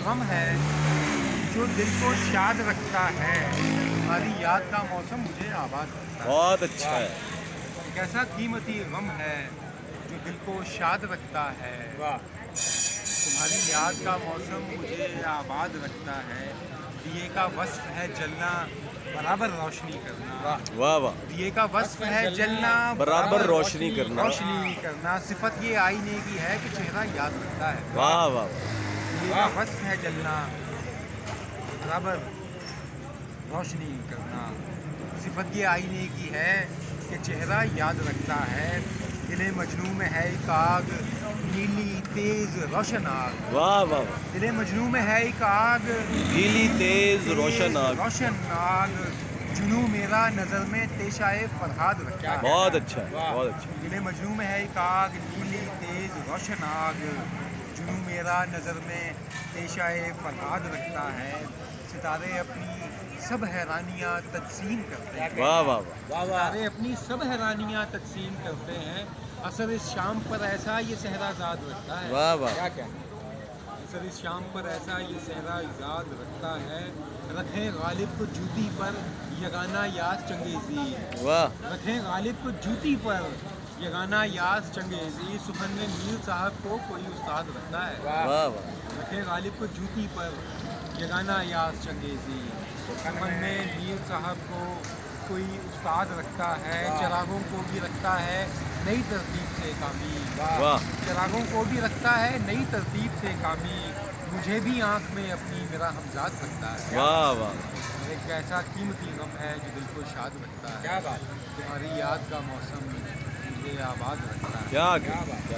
غم ہے جو دل کو شاد رکھتا ہے، تمہاری یاد کا موسم مجھے آباد رکھتا ہے۔ بہت اچھا ہے۔ ایک ایسا قیمتی غم ہے جو دل کو شاد رکھتا ہے، تمہاری یاد کا موسم مجھے آباد رکھتا ہے۔ دیے کا وصف ہے جلنا، برابر روشنی کرنا۔ واہ واہ، دیے کا وصف ہے جلنا، برابر روشنی کرنا۔ روشنی کرنا۔ صفت یہ آئینے کی ہے کہ چہرہ یاد رکھتا ہے۔ واہ واہ، دیے کا وصف ہے جلنا، برابر روشنی کرنا۔ صفت یہ آئینے کی ہے کہ چہرہ یاد رکھتا ہے۔ دل مجنوں میں ہے ایک آگ، نیلی تیز روشن آگ۔ واہ واہ، دل مجنوں میں ہے ایک آگ، نیلی تیز روشن آگ۔ روشن آگ۔ جنوں میرا نظر میں تیشائے فرہاد رکھتا ہے۔ بہت اچھا ہے، بہت اچھا۔ دل مجنوں میں ہے ایک آگ، نیلی تیز روشن آگ۔ جنوں میرا نظر میں تیشائے فرہاد رکھتا ہے۔ ستارے اپنی سب حیرانیاں تقسیم کرتے ہیں۔ واہ واہ، ستارے اپنی سب حیرانیاں تقسیم کرتے ہیں۔ اثر اس شام پر ایسا یہ صحرا زاد رکھتا ہے۔ واہ واہ، اثر اس شام پر ایسا یہ صحرا زاد رکھتا ہے۔ رکھیں غالب کو جوتی پر یگانہ یاس چنگیزی۔ واہ، رکھیں غالب کو جوتی پر یگانہ یاس چنگیزی۔ سخن میں میر صاحب کو کوئی استاد رکھتا ہے۔ واہ واہ، رکھیں غالب کو جوتی پر یگانہ یاس چنگیزی۔ سخن میں میر صاحب کو کوئی استاد رکھتا ہے۔ چراغوں کو بھی رکھتا ہے نئی ترتیب سے کامی۔ واہ، چراغوں کو بھی رکھتا ہے نئی ترتیب سے کامی۔ مجھے بھی آنکھ میں اپنی میرا ہمزاد رکھتا ہے۔ واہ واہ، ایک ایسا قیمتی غم ہے جو دل کو شاد رکھتا ہے۔ تمہاری یاد کا موسم مجھے آباد رکھتا ہے۔ کیا